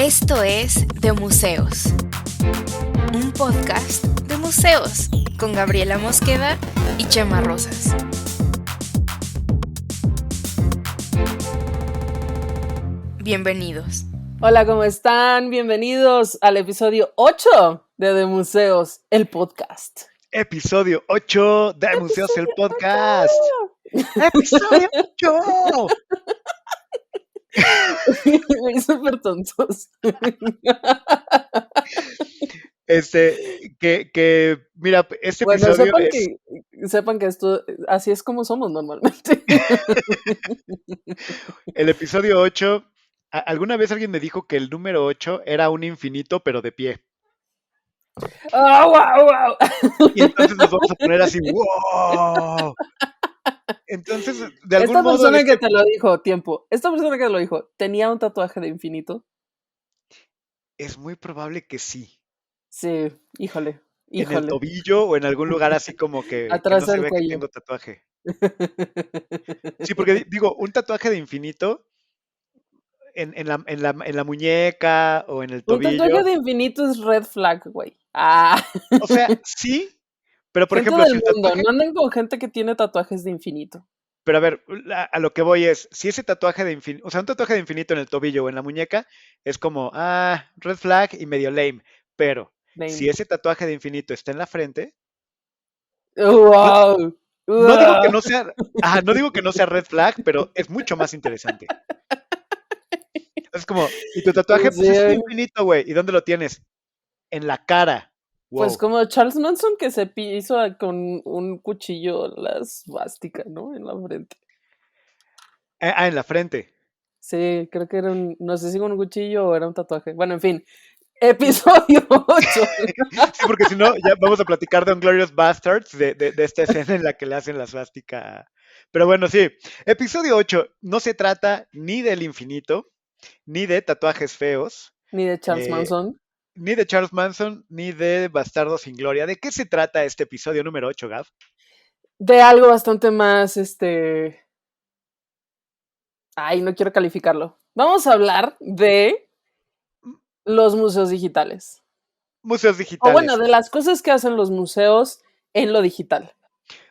Esto es De Museos, un podcast de museos con Gabriela Mosqueda y Chema Rosas. Bienvenidos. Hola, ¿cómo están? Bienvenidos al episodio 8 de Museos, el podcast. Episodio 8 de Museos, el podcast. ¡Episodio 8! Súper tontos. Mira, este Bueno, episodio sepan que esto, así es como somos normalmente. el episodio 8, alguna vez alguien me dijo que el número 8 era un infinito, pero de pie. ¡Oh, wow! Y entonces nos vamos a poner así, ¡wow! Entonces, de algún Esta modo... persona que te lo dijo, esta persona que te lo dijo, ¿tenía un tatuaje de infinito? Es muy probable que sí. Sí, híjole. En el tobillo o en algún lugar así como que Atrás no se del ve que cuello. tengo tatuaje. Sí, porque digo, un tatuaje de infinito en la muñeca o en el Un tobillo. tatuaje de infinito es red flag, güey. Ah. O sea, sí, pero por Gente ejemplo, si del el mundo, tatuaje... no anden con gente que tiene tatuajes de infinito. Pero a ver, a lo que voy es, si ese tatuaje de infinito, o sea, un tatuaje de infinito en el tobillo o en la muñeca, es como, red flag y medio lame. Pero si Lame. ese tatuaje de infinito está en la frente, Wow. no digo que no sea, no digo que no sea red flag, pero es mucho más interesante. Es como, y tu tatuaje, pues es Sí. infinito, güey. ¿Y dónde lo tienes? En la cara. Wow. Pues como Charles Manson que se hizo con un cuchillo la svástica, ¿no? En la frente. En la frente. Sí, creo que era no sé si con un cuchillo o era un tatuaje. Bueno, en fin. Episodio 8. Sí, porque si no, ya vamos a platicar de Inglourious Basterds, de esta escena en la que le hacen la svástica. Pero bueno, sí. Episodio 8 no se trata ni del infinito, ni de tatuajes feos, Ni de Charles Manson. ni de Charles Manson, ni de Bastardos sin Gloria. ¿De qué se trata este episodio número 8, Gav? De algo bastante más, Ay, no quiero calificarlo. Vamos a hablar de los museos digitales. Museos O digitales. bueno, de las cosas que hacen los museos en lo digital.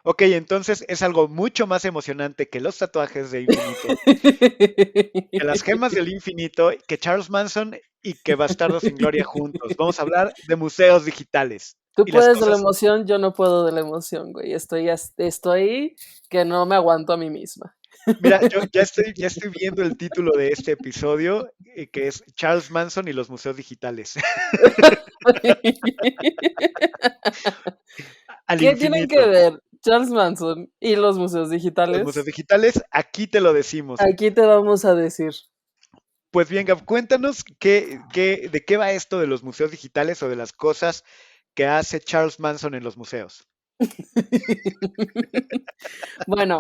Ok, entonces es algo mucho más emocionante que los tatuajes de infinito, que las gemas del infinito, que Charles Manson y que Bastardos sin Gloria juntos. Vamos a hablar de museos digitales. Tú Y las puedes de la cosas... emoción, yo no puedo de la emoción, güey. Estoy que no me aguanto a mí misma. Mira, yo ya estoy viendo el título de este episodio, que es Charles Manson y los museos digitales. Al ¿Qué tienen que infinito. ver Charles Manson y los museos Los museos digitales? digitales, aquí te lo decimos. Aquí te vamos a decir. Pues bien, Gab, cuéntanos de qué va esto de los museos digitales o de las cosas que hace Charles Manson en los museos. Bueno,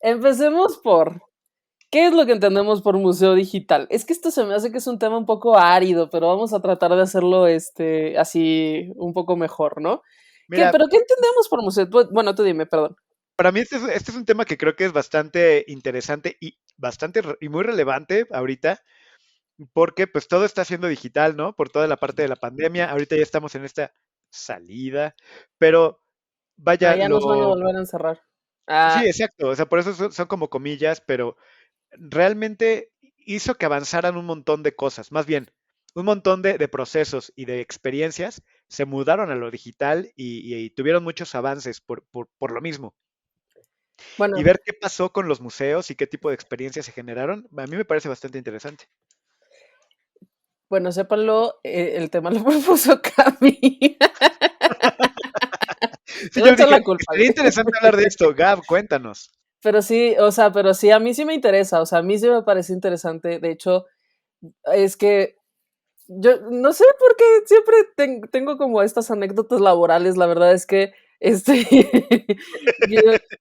empecemos por ¿qué es lo que entendemos por museo digital? Es que esto se me hace que es un tema un poco árido, pero vamos a tratar de hacerlo así un poco mejor, ¿no? Mira, ¿Pero qué entendemos por museo? Bueno, tú dime, perdón. para mí este es un tema que creo que es bastante interesante y y muy relevante ahorita, porque pues todo está siendo digital, ¿no? Por toda la parte de la pandemia. Ahorita ya estamos en esta salida, pero vaya, Ya nos van a volver a encerrar. sí, Ah, exacto. O sea, por eso son como comillas, pero realmente hizo que avanzaran un montón de cosas, más bien, un montón de procesos y de experiencias se mudaron a lo digital y tuvieron muchos avances por lo mismo. Y bueno, ver qué pasó con los museos y qué tipo de experiencias se generaron, a mí me parece bastante interesante. sépanlo, el tema lo propuso Cami. Sí, Te voy a yo echar dije, la culpa. estaría interesante hablar de esto. Gab, cuéntanos. Pero sí, a mí sí me interesa, a mí sí me parece interesante. De hecho, es que yo no sé por qué siempre tengo como estas anécdotas laborales. La verdad es que yo,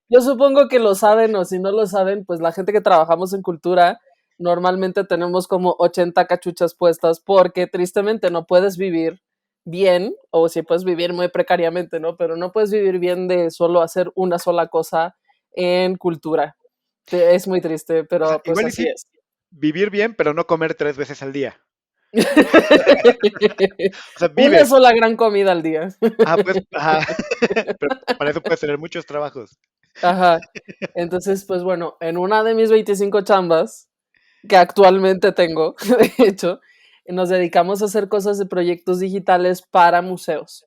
yo supongo que lo saben, o si no lo saben, pues la gente que trabajamos en cultura normalmente tenemos como 80 cachuchas puestas porque tristemente no puedes vivir bien, o si puedes vivir muy precariamente, ¿no? Pero no puedes vivir bien de solo hacer una sola cosa en cultura. Es muy triste, O sea, pero pues igual y así sí, es. vivir bien, pero no comer 3 veces al día. O sea, Una vives. sola gran comida al día. Pues, ajá. Pero para eso puedes tener muchos trabajos. Ajá. Entonces, pues bueno, en una de mis 25 chambas, que actualmente tengo, de hecho, nos dedicamos a hacer cosas de proyectos digitales para museos.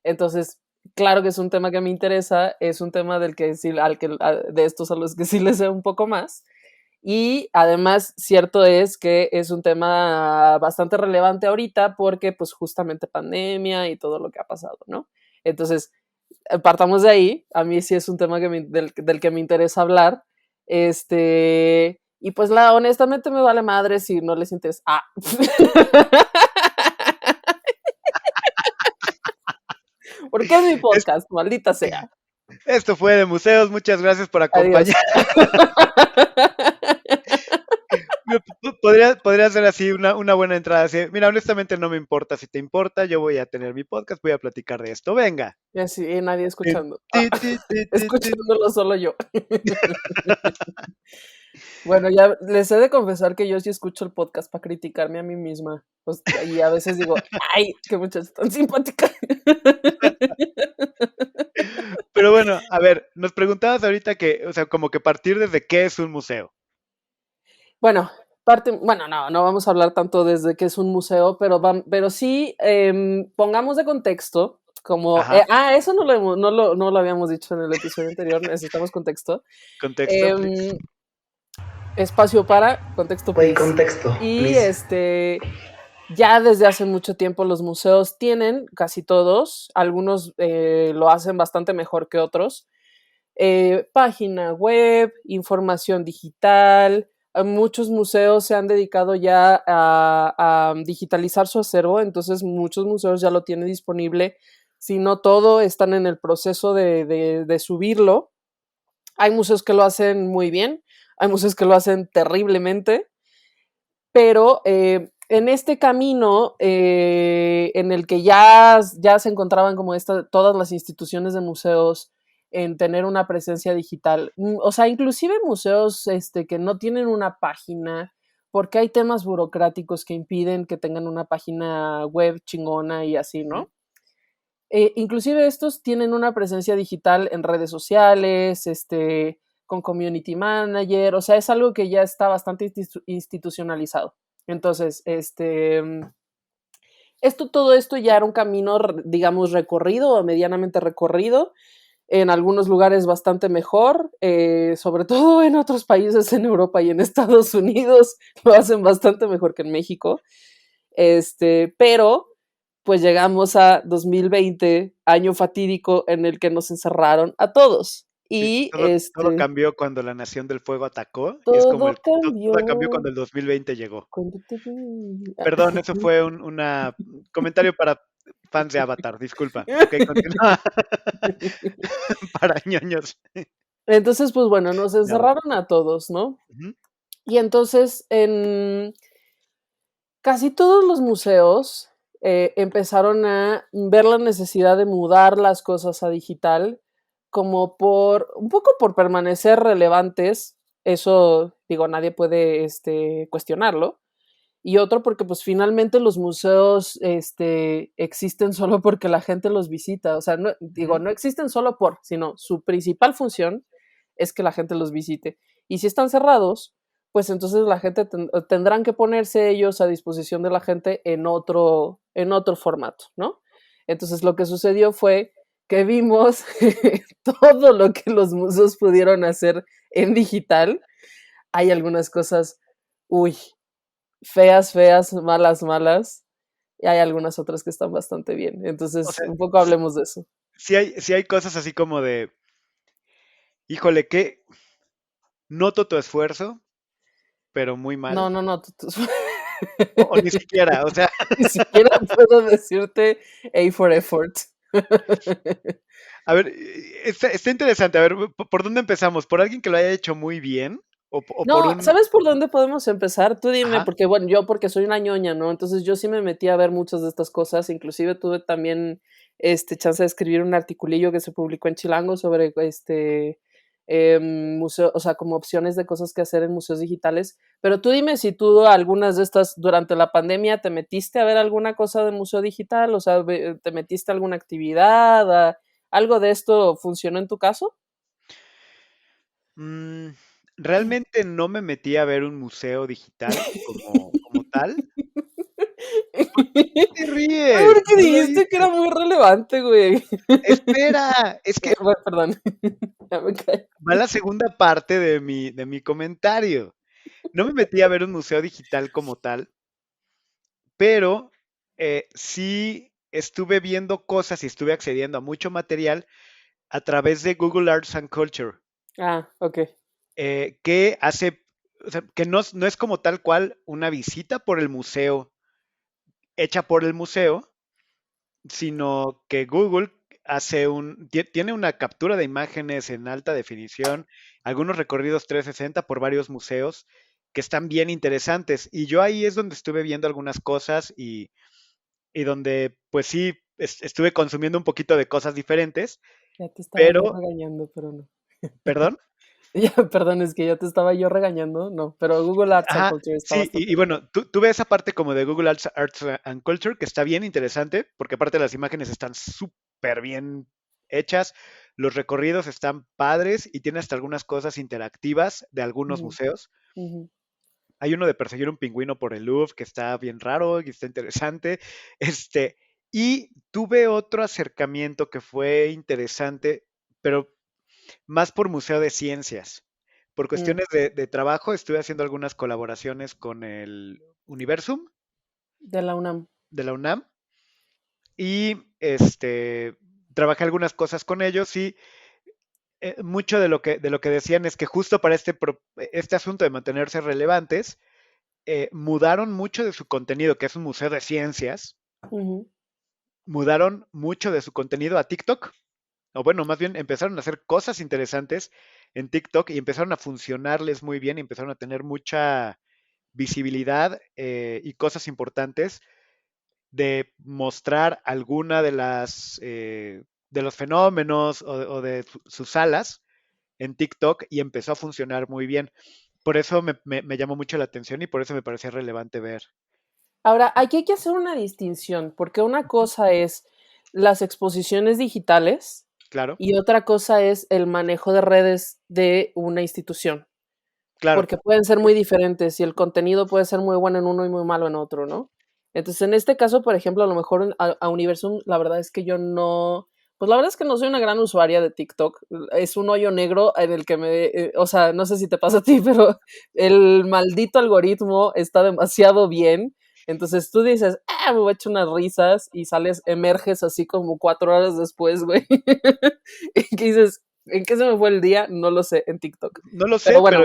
Entonces, claro que es un tema que me interesa, es un tema del que sí, de estos a los que sí les sé un poco más. Y además, cierto es que es un tema bastante relevante ahorita porque pues justamente pandemia y todo lo que ha pasado, ¿no? Entonces, partamos de ahí, a mí sí es un tema del que me interesa hablar, y pues honestamente me vale madre si no les interesa. ¿Por qué es mi Es- podcast? Maldita sea. Esto fue de museos. Muchas gracias por Adiós. acompañar. Podría ser así una buena entrada. Así, mira, honestamente no me importa. Si te importa, yo voy a tener mi podcast, voy a platicar de esto. Venga. Y así, nadie Tin, escuchando. ti, ti, ti, ti, tin. Escuchándolo solo yo. Bueno, ya les he de confesar que yo sí escucho el podcast para criticarme a mí misma. Pues, y a veces digo, ay, qué muchacha tan simpática. Pero bueno, a ver, nos preguntabas ahorita que, o sea, como que partir desde qué es un museo. Bueno, bueno, no vamos a hablar tanto desde que es un museo, pero sí pongamos de contexto, como, Ajá, eso no lo habíamos dicho en el episodio anterior, necesitamos contexto. contexto, please. Em, Espacio para contexto, Play please. contexto, Y please. ya desde hace mucho tiempo los museos tienen, casi todos, algunos lo hacen bastante mejor que otros, página web, información digital. Muchos museos se han dedicado ya a digitalizar su acervo, entonces muchos museos ya lo tienen disponible. Si no todo, están en el proceso de subirlo. Hay museos que lo hacen muy bien, hay museos que lo hacen terriblemente, pero en este camino en el que ya se encontraban como todas las instituciones de museos en tener una presencia digital, o sea, inclusive museos que no tienen una página, porque hay temas burocráticos que impiden que tengan una página web chingona y así, ¿no? Inclusive estos tienen una presencia digital en redes sociales, con community manager, o sea, es algo que ya está bastante institucionalizado. Entonces, todo esto ya era un camino, digamos, recorrido o medianamente recorrido, en algunos lugares bastante mejor, sobre todo en otros países en Europa y en Estados Unidos lo hacen bastante mejor que en México, pero pues llegamos a 2020, año fatídico en el que nos encerraron a todos. Sí, Y todo cambió cuando la Nación del Fuego atacó y es como todo cambió. todo cambió cuando el 2020 llegó. Cuando te vi. Perdón, eso fue un comentario para fans de Avatar, disculpa. Ok, continúa. Para ñoños Entonces, pues bueno, nos de Avatar. encerraron a todos, ¿no? Ujú, Y entonces en casi todos los museos empezaron a ver la necesidad de mudar las cosas a digital, como un poco por permanecer relevantes, eso digo, nadie puede cuestionarlo, y otro porque pues finalmente los museos existen solo porque la gente los visita, o sea, no, digo, ujú. no existen solo sino su principal función es que la gente los visite. Y si están cerrados, pues entonces la gente tendrán que ponerse ellos a disposición de la gente en otro formato, ¿no? Entonces lo que sucedió fue que vimos todo lo que los museos pudieron hacer en digital. Hay algunas cosas, uy, feas, feas, malas, malas, y hay algunas otras que están bastante bien. O Entonces, sea, un poco hablemos de eso. sí hay cosas así como de, híjole, que noto tu esfuerzo, pero muy No, mal. no, no, O ni siquiera, o sea, ni siquiera puedo decirte A for effort. a ver, está interesante. A ver, ¿por dónde empezamos? ¿Por alguien que lo haya hecho muy bien? ¿O por No, un... ¿sabes por dónde podemos empezar? Tú dime, Ajá, porque bueno, yo porque soy una ñoña, ¿no? Entonces yo sí me metí a ver muchas de estas cosas, inclusive tuve también chance de escribir un articulillo que se publicó en Chilango sobre museo, o sea, como opciones de cosas que hacer en museos digitales. Pero tú dime si tú algunas de estas durante la pandemia te metiste a ver alguna cosa de museo digital, o sea, te metiste a alguna actividad, algo de esto funcionó en tu caso. Mm, realmente no me metí a ver un museo digital como tal. ¿Qué te ríes? Porque No lo dijiste que hice. era muy relevante, güey. Espera, es que Bueno, perdón. Ya me caí. va la segunda parte de mi comentario. No me metí a ver un museo digital como tal, pero sí estuve viendo cosas y estuve accediendo a mucho material a través de Google Arts and Culture, Ah, ok. que hace, o sea, que no es como tal cual una visita por el museo, hecha por el museo, sino que Google tiene una captura de imágenes en alta definición, algunos recorridos 360 por varios museos que están bien interesantes. Y yo ahí es donde estuve viendo algunas cosas y donde pues sí estuve consumiendo un poquito de cosas diferentes, Ya te estaba yo pero, regañando, pero no. perdón. Ya, perdón, es que ya te estaba yo regañando, no, pero Google Arts and Ajá, Culture está sí, bastante y bien. bueno, tuve esa parte como de Google Arts and Culture que está bien interesante, porque aparte las imágenes están súper bien hechas, los recorridos están padres y tiene hasta algunas cosas interactivas de algunos Ujú, museos. ujú. Hay uno de perseguir un pingüino por el Louvre que está bien raro y está interesante. Este, y tuve otro acercamiento que fue interesante, pero más por Museo de Ciencias. Por Mm, cuestiones de trabajo, estuve haciendo algunas colaboraciones con el Universum de la UNAM. de la UNAM y trabajé algunas cosas con ellos y mucho de lo que decían es que justo para este asunto de mantenerse relevantes, mudaron mucho de su contenido, que es un museo de ciencias, Ujú. mudaron mucho de su contenido a TikTok. O bueno, más bien empezaron a hacer cosas interesantes en TikTok y empezaron a funcionarles muy bien y empezaron a tener mucha visibilidad y cosas importantes de mostrar alguna de los fenómenos o de sus salas en TikTok y empezó a funcionar muy bien. Por eso me llamó mucho la atención y por eso me parecía relevante ver. Ahora, aquí hay que hacer una distinción, porque una cosa es las exposiciones digitales Claro, y otra cosa es el manejo de redes de una institución, claro. porque pueden ser muy diferentes y el contenido puede ser muy bueno en uno y muy malo en otro, ¿no? Entonces, en este caso, por ejemplo, a lo mejor a Universum, la verdad es que yo no, pues la verdad es que no soy una gran usuaria de TikTok. Es un hoyo negro en el que o sea, no sé si te pasa a ti, pero el maldito algoritmo está demasiado bien. Entonces tú dices, me voy a echar unas risas y sales, emerges así como 4 horas después, güey. Y que dices, ¿en qué se me fue el día? No lo sé, en TikTok. No lo Pero sé, bueno,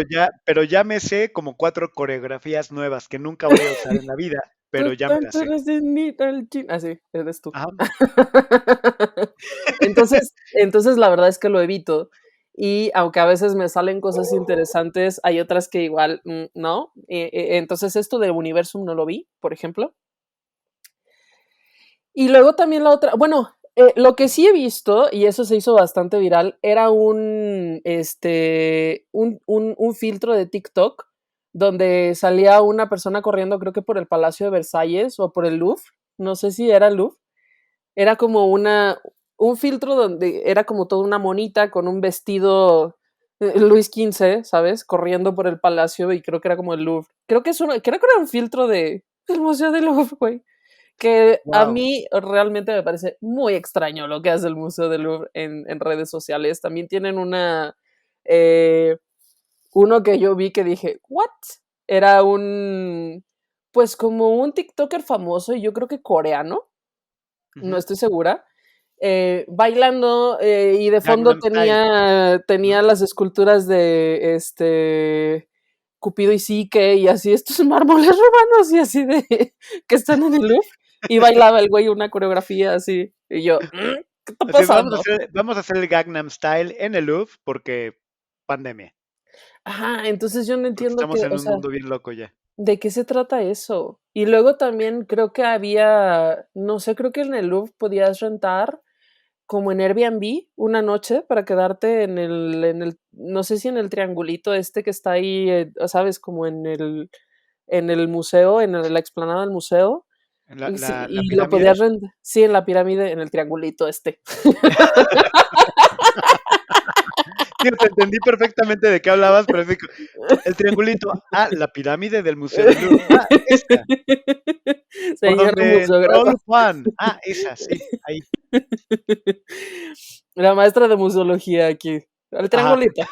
pero ya me sé como 4 coreografías nuevas que nunca voy a usar en la vida, pero ya me las sé. así, eres tú. Ajá, Entonces la verdad es que lo evito. Y aunque a veces me salen cosas interesantes, hay otras que igual no. Entonces esto de Universum no lo vi, por ejemplo. Y luego también la otra, bueno, lo que sí he visto, y eso se hizo bastante viral, era un filtro de TikTok donde salía una persona corriendo, creo que por el Palacio de Versalles o por el Louvre, no sé si era el Louvre, era como un filtro donde era como toda una monita con un vestido Luis XV, ¿sabes? Corriendo por el palacio y creo que era como el Louvre. Creo que era un filtro del Museo del Louvre, güey. Que a wow. mí realmente me parece muy extraño lo que hace el Museo del Louvre en redes sociales. También tienen eh, uno que yo vi que dije, ¿what? Era pues como un TikToker famoso y yo creo que coreano, no Ujú. estoy segura, bailando y de fondo Gangnam Style. Ujú. tenía las esculturas de Cupido y Psique y así estos mármoles romanos y así de que están en el Louvre y bailaba el güey una coreografía así y yo, ¿qué está Así pasando? vamos a hacer el Gangnam Style en el Louvre porque pandemia, Ajá, entonces yo no porque entiendo estamos que, en o un sea, mundo bien loco ya. ¿de qué se trata eso? Y luego también creo que había, no sé, creo que en el Louvre podías rentar como en Airbnb una noche para quedarte no sé si en el triangulito este que está ahí, ¿sabes? Como en el museo, la explanada del museo. En Y, la y lo podías pirámide. rentar, sí, en la pirámide, en el triangulito este. Tío, te entendí perfectamente de qué hablabas, pero es el triangulito. Ah, la pirámide del Museo del Louvre. Ah, esta. Por Señora donde entró museógrafa. Juan. Ah, esa, sí, ahí. La maestra de museología aquí. El Ajá. triangulito.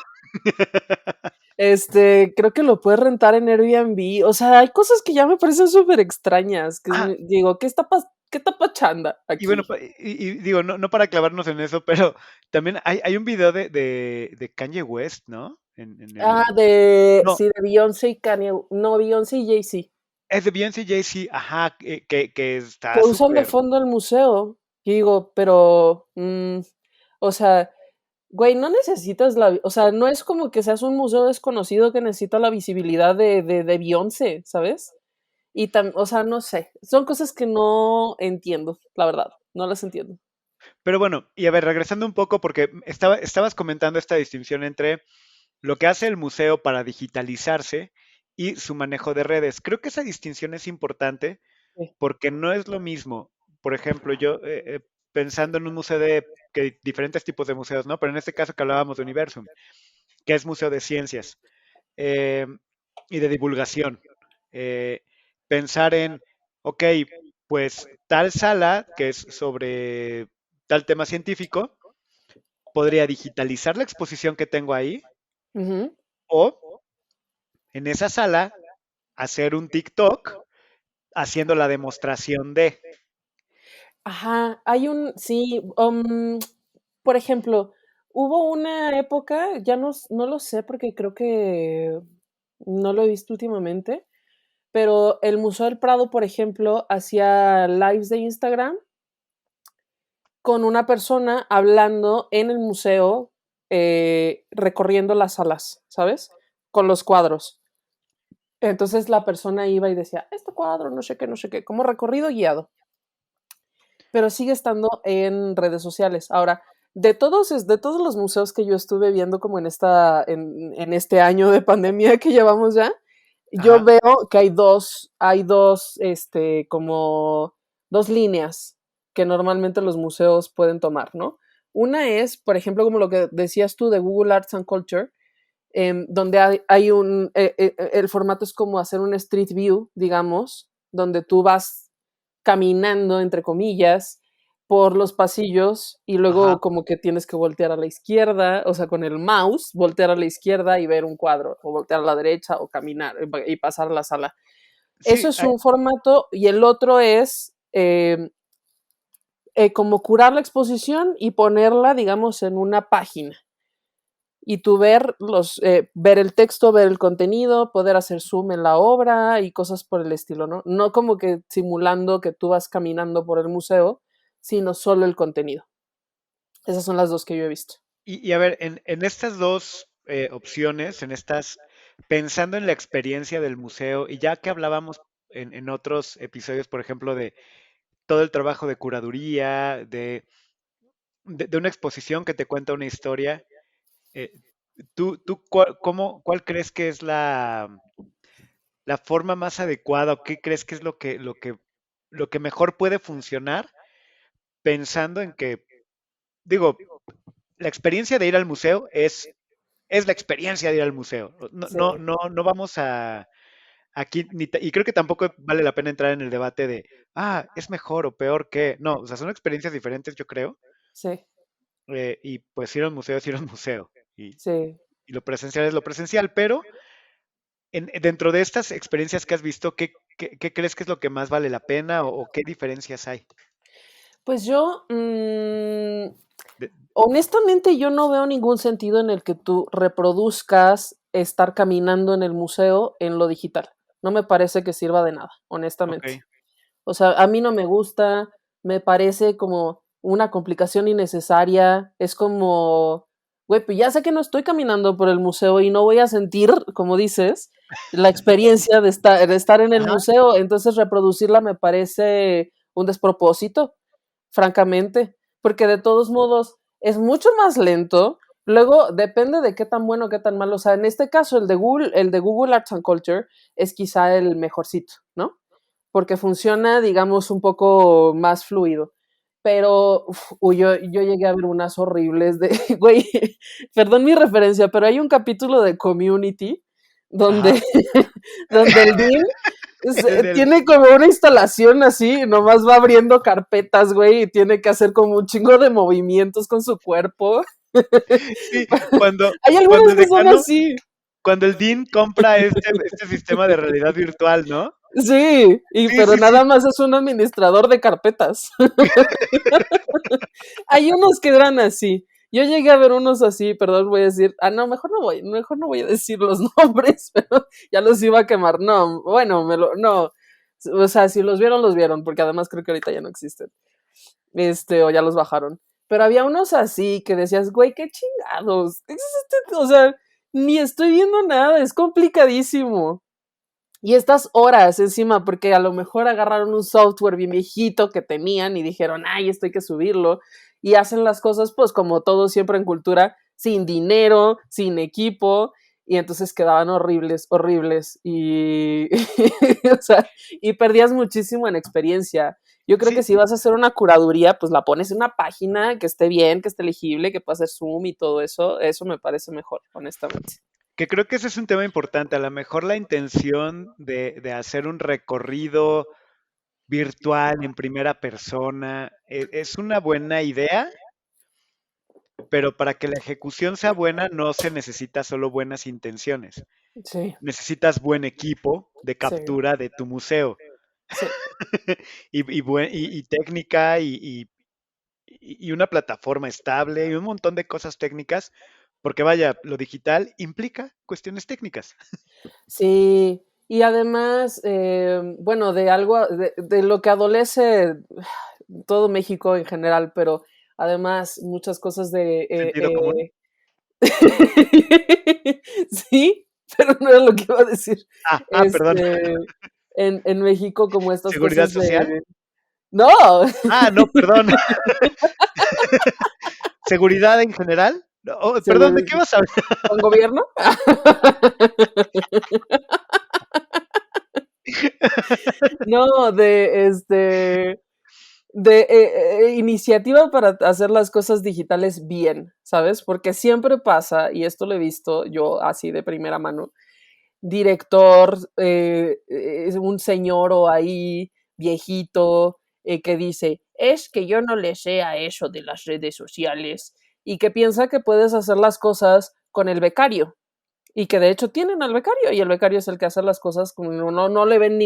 Creo que lo puedes rentar en Airbnb. O sea, hay cosas que ya me parecen súper extrañas. Ah, Digo, qué está pachanda y bueno, aquí? y digo, no para clavarnos en eso, pero también hay un video de Kanye West, ¿no? En Ah, el. No, sí, de Beyoncé y Kanye. No, Beyoncé y Jay-Z. es de Beyoncé y Jay-Z, ajá, que Que está usan de súper. fondo el museo. Y digo, pero, o sea, güey, no necesitas o sea, no es como que seas un museo desconocido que necesita la visibilidad de Beyoncé, ¿sabes? O sea, no sé, son cosas que no entiendo, la verdad, no las entiendo. Pero bueno, y a ver, regresando un poco, porque estabas comentando esta distinción entre lo que hace el museo para digitalizarse y su manejo de redes. Creo que esa distinción es importante Sí. porque no es lo mismo. Por ejemplo, yo pensando en un museo que diferentes tipos de museos, ¿no? Pero en este caso que hablábamos de Universum, que es museo de ciencias eh, y de divulgación. Eh, pensar en, ok, pues tal sala que es sobre tal tema científico, podría digitalizar la exposición que tengo ahí Ujú. o en esa sala hacer un TikTok haciendo la demostración de. Ajá, sí, por ejemplo, hubo una época, ya no lo sé porque creo que no lo he visto últimamente, pero el Museo del Prado, por ejemplo, hacía lives de Instagram con una persona hablando en el museo, recorriendo las salas, ¿sabes? Con los cuadros. Entonces la persona iba y decía, este cuadro, no sé qué, como recorrido guiado, pero sigue estando en redes sociales. Ahora, de todos los museos que yo estuve viendo como en este año de pandemia que llevamos ya, yo Ajá, veo que hay dos, como dos líneas que normalmente los museos pueden tomar, ¿no? Una es, por ejemplo, como lo que decías tú de Google Arts and Culture, donde el formato es como hacer un street view, digamos, donde tú vas caminando, entre comillas, por los pasillos y ajá. luego como que tienes que voltear a la izquierda, o sea, con el mouse, voltear a la izquierda y ver un cuadro, o voltear a la derecha o caminar y pasar a la sala. Eso Sí, es un formato y el otro es como curar la exposición y ponerla, digamos, en una página. Y tú ver el texto, ver el contenido, poder hacer zoom en la obra y cosas por el estilo, ¿no? No como que simulando que tú vas caminando por el museo, sino solo el contenido. Esas son las dos que yo he visto. y a ver, en estas dos opciones, pensando en la experiencia del museo, y ya que hablábamos en otros episodios, por ejemplo, de todo el trabajo de curaduría, de una exposición que te cuenta una historia, eh, tú cuál crees que es la forma más adecuada o qué crees que es lo que mejor puede funcionar pensando en que, digo, la experiencia de ir al museo es la experiencia de ir al museo. No, Sí, no, no vamos a aquí, y creo que tampoco vale la pena entrar en el debate de, es mejor o peor que. No, o sea, son experiencias diferentes, yo creo. sí, Y pues ir al museo es ir al museo. sí. Y lo presencial es lo presencial, pero dentro de estas experiencias que has visto, ¿qué crees que es lo que más vale la pena o qué diferencias hay? Pues yo, De- honestamente, yo no veo ningún sentido en el que tú reproduzcas estar caminando en el museo en lo digital. No me parece que sirva de nada, ok, honestamente. O sea, a mí no me gusta, me parece como una complicación innecesaria. Es como, güey, pues ya sé que no estoy caminando por el museo y no voy a sentir, como dices, la experiencia de estar en el ajá, museo. Entonces reproducirla me parece un despropósito, francamente. porque de todos modos es mucho más lento. Luego depende de qué tan bueno, qué tan malo. O sea, en este caso el de Google Arts and Culture es quizá el mejorcito, ¿no? Porque funciona, digamos, un poco más fluido. Pero yo llegué a ver unas horribles de, güey, perdón mi referencia, pero hay un capítulo de Community donde, Ajá. donde el Dean Del- tiene como una instalación así, nomás va abriendo carpetas, güey, y tiene que hacer como un chingo de movimientos con su cuerpo. sí, cuando, Hay cuando algunas el que son decano, así. cuando el Dean compra este sistema de realidad virtual, ¿no? Sí, Sí, pero sí, sí. nada más es un administrador de carpetas. Hay unos que eran así. Yo llegué a ver unos así, perdón, voy a decir, no, mejor no voy a decir los nombres, pero ya los iba a quemar. No, bueno, no. O sea, si los vieron, porque además creo que ahorita ya no existen. O ya los bajaron. Pero había unos así que decías, güey, qué chingados. O sea, ni estoy viendo nada, es complicadísimo. Y estas horas encima, porque a lo mejor agarraron un software bien viejito que tenían y dijeron, ay, esto hay que subirlo. Y hacen las cosas, pues como todo siempre en cultura, sin dinero, sin equipo. Y entonces quedaban horribles, horribles. Y, o sea, y perdías muchísimo en experiencia. Yo creo que Sí, si vas a hacer una curaduría, pues la pones en una página que esté bien, que esté legible, que pueda hacer zoom y todo eso. Eso me parece mejor, honestamente. que creo que ese es un tema importante. A lo mejor la intención de hacer un recorrido virtual en primera persona es una buena idea, pero para que la ejecución sea buena no se necesita solo buenas intenciones. Sí, Necesitas buen equipo de sí, captura de tu museo sí. y técnica y una plataforma estable y un montón de cosas técnicas, porque vaya, lo digital implica cuestiones técnicas. Sí, y además, bueno, de lo que adolece todo México en general, pero además muchas cosas de... Sentido común. sí, pero no era lo que iba a decir. Perdón. Este, en México como estas Seguridad cosas social. de... No, No, perdón. Seguridad en general. No, perdón, ¿de seguro, qué vas a hablar? ¿con gobierno? No, de iniciativa para hacer las cosas digitales bien, ¿sabes? Porque siempre pasa, y esto lo he visto yo así de primera mano, director, es un señor o ahí viejito que dice, es que yo no le sé a eso de las redes sociales y que piensa que puedes hacer las cosas con el becario y que de hecho tienen al becario y el becario es el que hace las cosas, como no le ven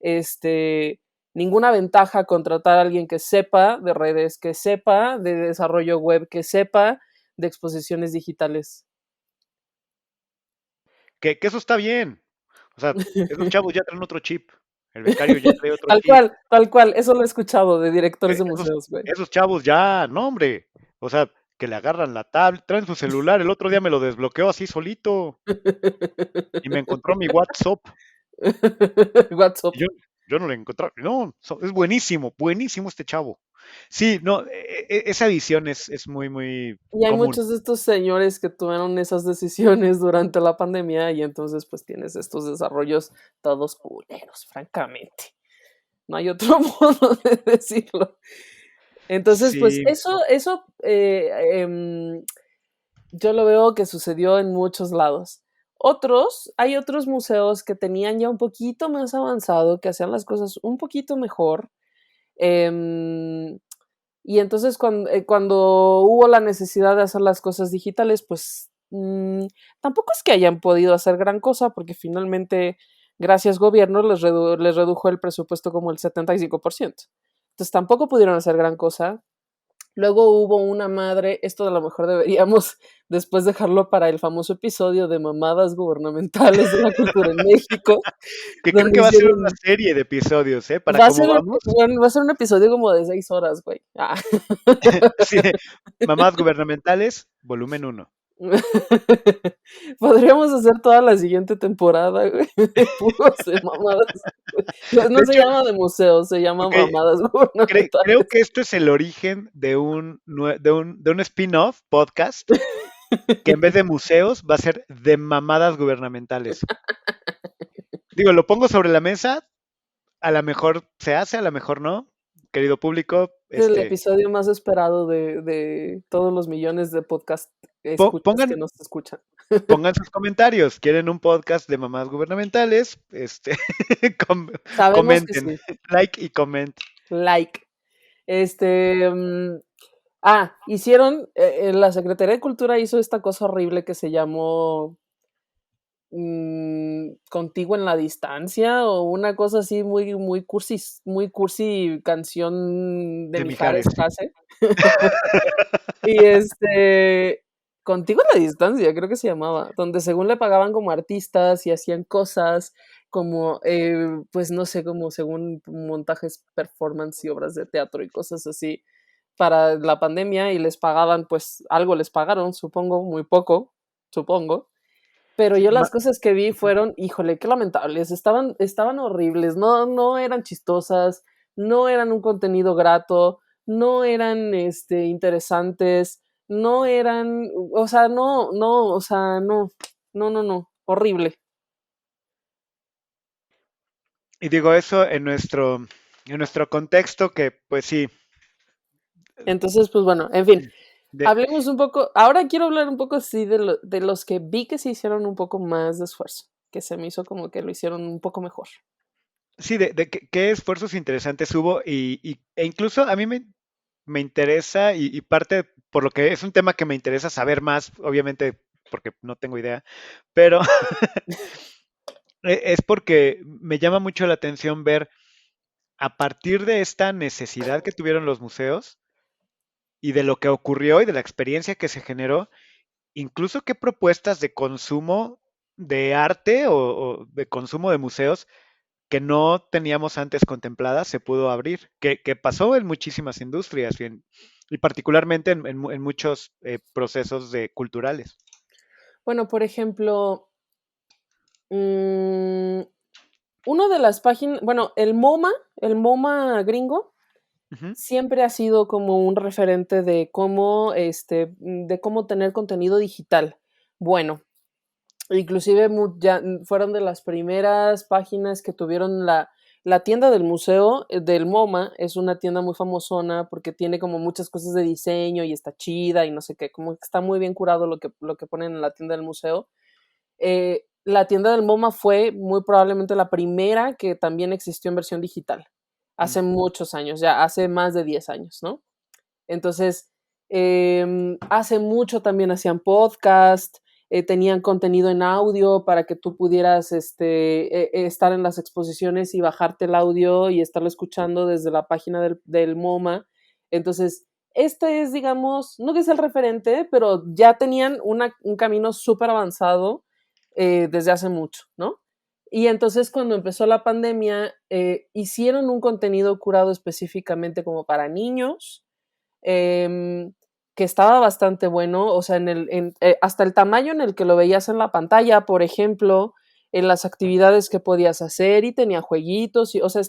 este, ninguna ventaja a contratar a alguien que sepa de redes, que sepa de desarrollo web, que sepa de exposiciones digitales. Que eso está bien. O sea, esos chavos ya traen otro chip. El becario ya trae otro chip. Tal cual, eso lo he escuchado de directores de Esos, museos, güey. esos chavos ya, no, hombre. O sea, que le agarran la tablet, traen su celular. El otro día me lo desbloqueó así solito y me encontró mi WhatsApp. WhatsApp. Y yo no le encontré. No, es buenísimo, buenísimo este chavo. Sí, no, esa visión es muy, muy Y hay común. muchos de estos señores que tuvieron esas decisiones durante la pandemia y entonces pues tienes estos desarrollos todos culeros, francamente. No hay otro modo de decirlo. Entonces, pues Sí, eso yo lo veo que sucedió en muchos lados. Hay otros museos que tenían ya un poquito más avanzado, que hacían las cosas un poquito mejor. em, y entonces cuando hubo la necesidad de hacer las cosas digitales, pues tampoco es que hayan podido hacer gran cosa, porque finalmente, gracias gobierno, les redujo el presupuesto como el 75%. Entonces tampoco pudieron hacer gran cosa. Luego hubo una madre, esto a lo mejor deberíamos después dejarlo para el famoso episodio de mamadas gubernamentales de la cultura en México, que creo donde que va a ser una hicieron, serie de episodios, ¿eh? Para cómo vamos. bueno, va a ser un episodio como de 6 horas, güey. Sí, mamás gubernamentales, volumen 1. Podríamos hacer toda la siguiente temporada, güey, de puros de mamadas. No De se hecho, llama de museo, se llama ok, mamadas creo gubernamentales. que esto es el origen de un spin-off podcast que en vez de museos va a ser de mamadas gubernamentales. Digo, lo pongo sobre la mesa, a lo mejor se hace, a lo mejor no. Querido público, Es el episodio más esperado de todos los millones de podcast escuchas que pongan, nos escuchan. pongan sus comentarios. ¿Quieren un podcast de mamadas gubernamentales? Com- Sabemos que comenten, sí. like y comment. Like. Este. Hicieron. La Secretaría de Cultura hizo esta cosa horrible que se llamó Contigo en la Distancia o una cosa así muy cursi canción de De Mijares Mijares. Case. Y Contigo en la Distancia, creo que se llamaba, donde según le pagaban como artistas y hacían cosas como, pues no sé, como según montajes, performance y obras de teatro y cosas así para la pandemia y les pagaban, pues algo les pagaron, supongo, muy poco, supongo. Pero Sí, yo las cosas que vi ujú. fueron, híjole, qué lamentables, estaban horribles, no eran chistosas, no eran un contenido grato, no eran interesantes, no eran, o sea, no, horrible. Y digo eso en nuestro contexto, que pues sí, Entonces, pues bueno, en fin, de, hablemos un poco, ahora quiero hablar un poco sí de los que vi que se hicieron un poco más de esfuerzo, que se me hizo como que lo hicieron un poco mejor. sí, de qué esfuerzos interesantes hubo e incluso a mí me interesa y parte por lo que es un tema que me interesa saber más, obviamente porque no tengo idea, pero es porque me llama mucho la atención ver a partir de esta necesidad que tuvieron los museos y de lo que ocurrió y de la experiencia que se generó, incluso qué propuestas de consumo de arte o de consumo de museos que no teníamos antes contempladas se pudo abrir, que pasó en muchísimas industrias y particularmente en muchos procesos culturales. Bueno, por ejemplo, mm, uno de las páginas, bueno, el MoMA gringo, Ujú. siempre ha sido como un referente de cómo tener contenido digital. Bueno, inclusive fueron de las primeras páginas que tuvieron la tienda del museo, del MoMA, es una tienda muy famosona porque tiene como muchas cosas de diseño y está chida y no sé qué, como que está muy bien curado lo que ponen en la tienda del museo. La tienda del MoMA fue muy probablemente la primera que también existió en versión digital, Mm. hace muchos años, ya hace más de 10 años, ¿no? Entonces, hace mucho también hacían podcast, tenían contenido en audio para que tú pudieras estar en las exposiciones y bajarte el audio y estarlo escuchando desde la página del MoMA. Entonces, este es, digamos, no que es el referente, pero ya tenían un camino súper avanzado desde hace mucho, ¿no? Y entonces cuando empezó la pandemia, hicieron un contenido curado específicamente como para niños, em, que estaba bastante bueno, o sea, hasta el tamaño en el que lo veías en la pantalla, por ejemplo, en las actividades que podías hacer y tenía jueguitos, o sea,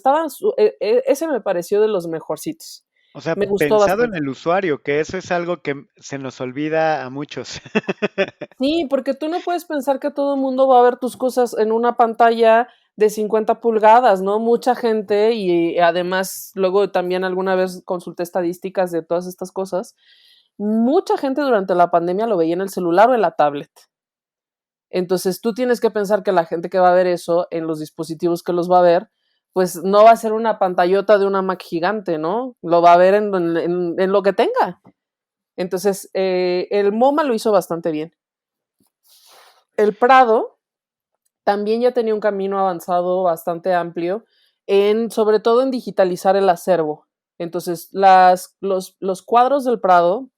ese me pareció de los mejorcitos. O sea, Me gustó pensado en bastante. el usuario, que eso es algo que se nos olvida a muchos. Sí, porque tú no puedes pensar que todo el mundo va a ver tus cosas en una pantalla de 50 pulgadas, ¿no? Mucha gente, y además luego también alguna vez consulté estadísticas de todas estas cosas, mucha gente durante la pandemia lo veía en el celular o en la tablet. Entonces tú tienes que pensar que la gente que va a ver eso en los dispositivos que los va a ver, pues no va a ser una pantallota de una Mac gigante, ¿no? Lo va a ver en lo que tenga. Entonces, el MoMA lo hizo bastante bien. El Prado también ya tenía un camino avanzado bastante amplio, sobre todo en digitalizar el acervo. Entonces, los cuadros del Prado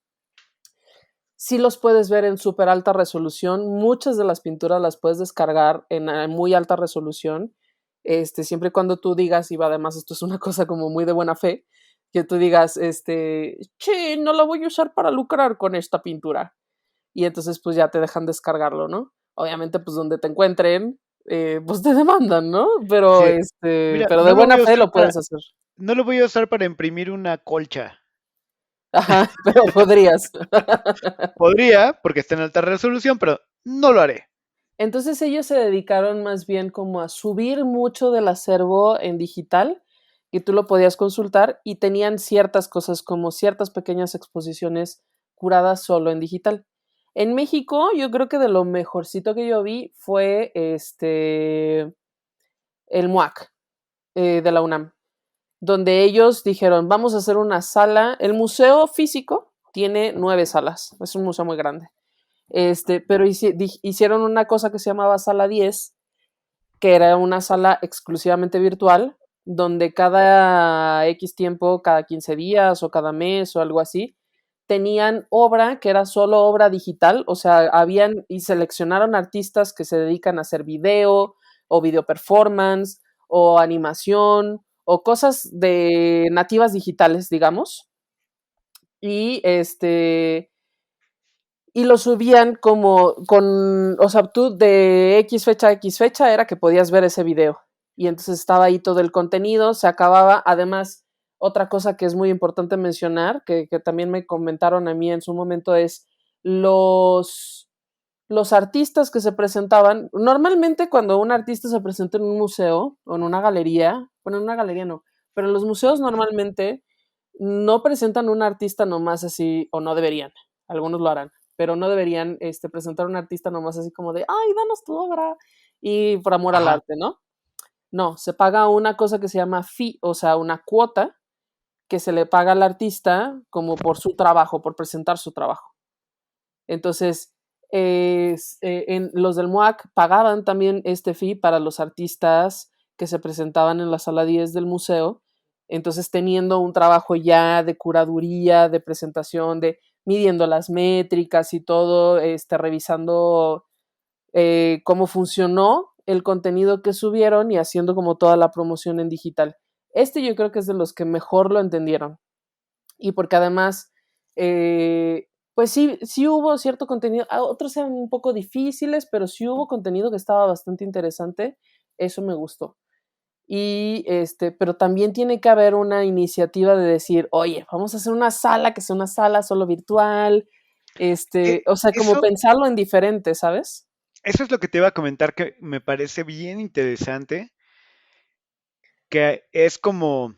sí los puedes ver en súper alta resolución. Muchas de las pinturas las puedes descargar en muy alta resolución, siempre y cuando tú digas, y además esto es una cosa como muy de buena fe, que tú digas, che, no la voy a usar para lucrar con esta pintura. y entonces pues ya te dejan descargarlo, ¿no? Obviamente pues donde te encuentren, pues te demandan, ¿no? Pero Sí. Mira, pero de no lo buena voy a fe usar lo puedes hacer. no lo voy a usar para imprimir una colcha. Ajá, pero podrías. Podría, porque está en alta resolución, pero no lo haré. Entonces ellos se dedicaron más bien como a subir mucho del acervo en digital y tú lo podías consultar y tenían ciertas cosas como ciertas pequeñas exposiciones curadas solo en digital. En México, yo creo que de lo mejorcito que yo vi fue el MUAC de la UNAM, donde ellos dijeron, vamos a hacer una sala. El museo físico tiene 9 salas, es un museo muy grande. Pero hicieron una cosa que se llamaba Sala 10, que era una sala exclusivamente virtual, donde cada X tiempo, cada 15 días o cada mes o algo así, tenían obra que era solo obra digital, o sea, habían y seleccionaron artistas que se dedican a hacer video o video performance o animación o cosas de nativas digitales, digamos. Y y lo subían como con, o sea, tú de X fecha a X fecha era que podías ver ese video. Y entonces estaba ahí todo el contenido, se acababa. Además, otra cosa que es muy importante mencionar, que también me comentaron a mí en su momento, es los, los artistas que se presentaban. Normalmente cuando un artista se presenta en un museo o en una galería, bueno, en una galería no, pero los museos normalmente no presentan un artista nomás así, o no deberían, algunos lo harán, pero no deberían presentar un artista nomás así como de, ay, danos tu obra, y por amor al Ajá. arte, ¿no? No, se paga una cosa que se llama fee, o sea, una cuota que se le paga al artista como por su trabajo, por presentar su trabajo. Entonces, los del MUAC pagaban también este fee para los artistas que se presentaban en la sala 10 del museo. Entonces, teniendo un trabajo ya de curaduría, de presentación, de midiendo las métricas y todo, revisando cómo funcionó el contenido que subieron y haciendo como toda la promoción en digital. Yo creo que es de los que mejor lo entendieron. Y porque además, pues sí hubo cierto contenido, otros eran un poco difíciles, pero sí hubo contenido que estaba bastante interesante, eso me gustó. Y pero también tiene que haber una iniciativa de decir, oye, vamos a hacer una sala que sea una sala solo virtual, Eh, o sea, como Eso, pensarlo en diferente, ¿sabes? eso es lo que te iba a comentar que me parece bien interesante, que es como,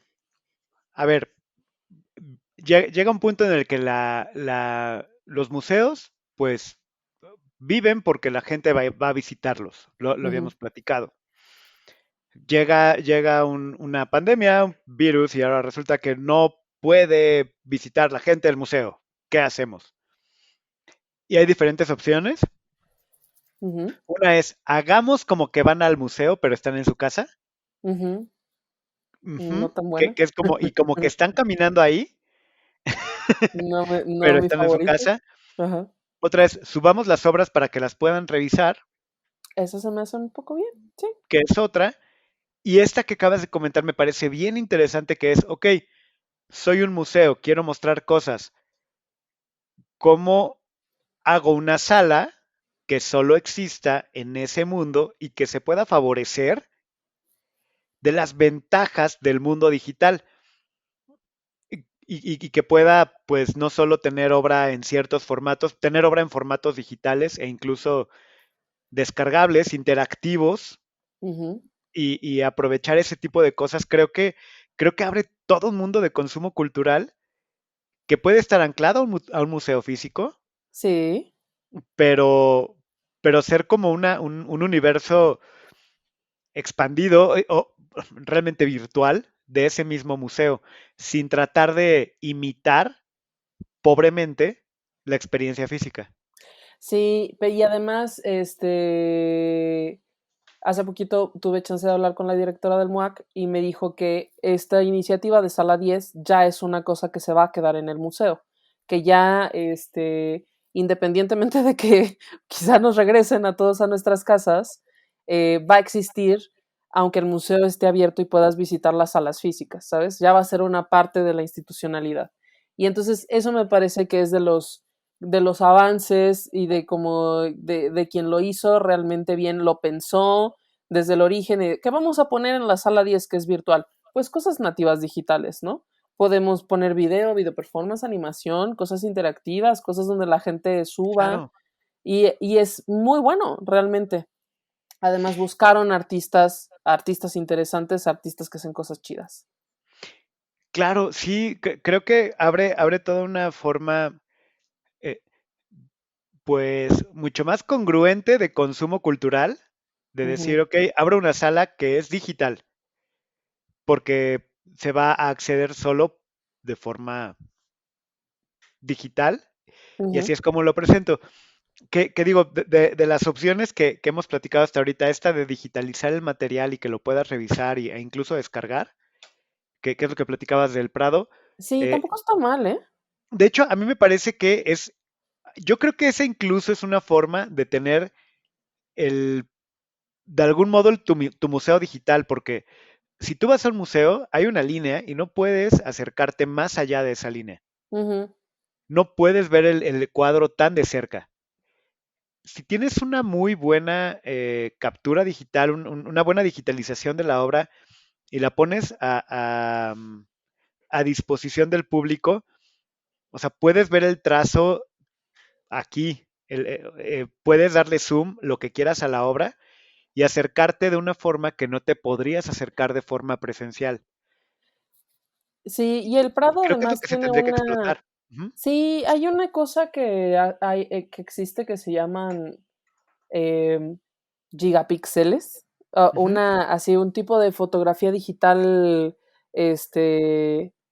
a ver, llega un punto en el que los museos, pues, viven porque la gente va a visitarlos, lo Ujú, habíamos platicado. Llega una pandemia, un virus, y ahora resulta que no puede visitar la gente del museo. ¿Qué hacemos? Y hay diferentes opciones. ujú, Una es, hagamos como que van al museo, pero están en su casa. ujú, no Ujú, tan que, buena. que es como, y como que están caminando ahí, No pero mi están en su favorito. casa. Ajá. Otra es, subamos las obras para que las puedan revisar, Eso se me hace un poco bien, sí. que es otra. Y esta que acabas de comentar me parece bien interesante, que es, ok, soy un museo, quiero mostrar cosas. ¿Cómo hago una sala que solo exista en ese mundo y que se pueda favorecer de las ventajas del mundo digital? Y que pueda, pues, no solo tener obra en ciertos formatos, tener obra en formatos digitales e incluso descargables, interactivos, Ujú. y aprovechar ese tipo de cosas, creo que abre todo un mundo de consumo cultural que puede estar anclado a un museo físico, Sí, pero, pero ser como un universo expandido, o realmente virtual, de ese mismo museo, sin tratar de imitar pobremente la experiencia física. sí, y además, hace poquito tuve chance de hablar con la directora del MUAC y me dijo que esta iniciativa de Sala 10 ya es una cosa que se va a quedar en el museo, que ya, independientemente de que quizá nos regresen a todos a nuestras casas, va a existir aunque el museo esté abierto y puedas visitar las salas físicas, ¿sabes? Ya va a ser una parte de la institucionalidad. Y entonces eso me parece que es de los de los avances y de cómo de quien lo hizo realmente bien lo pensó desde el origen. ¿Qué vamos a poner en la sala 10 que es virtual? Pues cosas nativas digitales, ¿no? Podemos poner video performance, animación, cosas interactivas, cosas donde la gente suba Claro, y es muy bueno realmente. Además buscaron artistas interesantes, artistas que hacen cosas chidas. claro, sí, creo que abre toda una forma, eh, pues, mucho más congruente de consumo cultural, de Ujú, decir, ok, abro una sala que es digital, porque se va a acceder solo de forma digital, y ujú. así es como lo presento. Que digo, de las opciones que hemos platicado hasta ahorita, esta de digitalizar el material y que lo puedas revisar e incluso descargar, que es lo que platicabas del Prado. Sí, eh, tampoco está mal, ¿eh? de hecho, a mí me parece que yo creo que esa incluso es una forma de tener el, de algún modo tu museo digital, porque si tú vas a un museo, hay una línea y no puedes acercarte más allá de esa línea. Ujú, No puedes ver el cuadro tan de cerca. Si tienes una muy buena captura digital, una buena digitalización de la obra y la pones a disposición del público, o sea, puedes ver el trazo aquí, puedes darle zoom, lo que quieras a la obra y acercarte de una forma que no te podrías acercar de forma presencial. sí, y el Prado Creo que es lo además que se tiene tendría que una explotar. Ujú, sí, hay una cosa que que existe que se llaman, em, gigapíxeles, ujú, una así, un tipo de fotografía digital,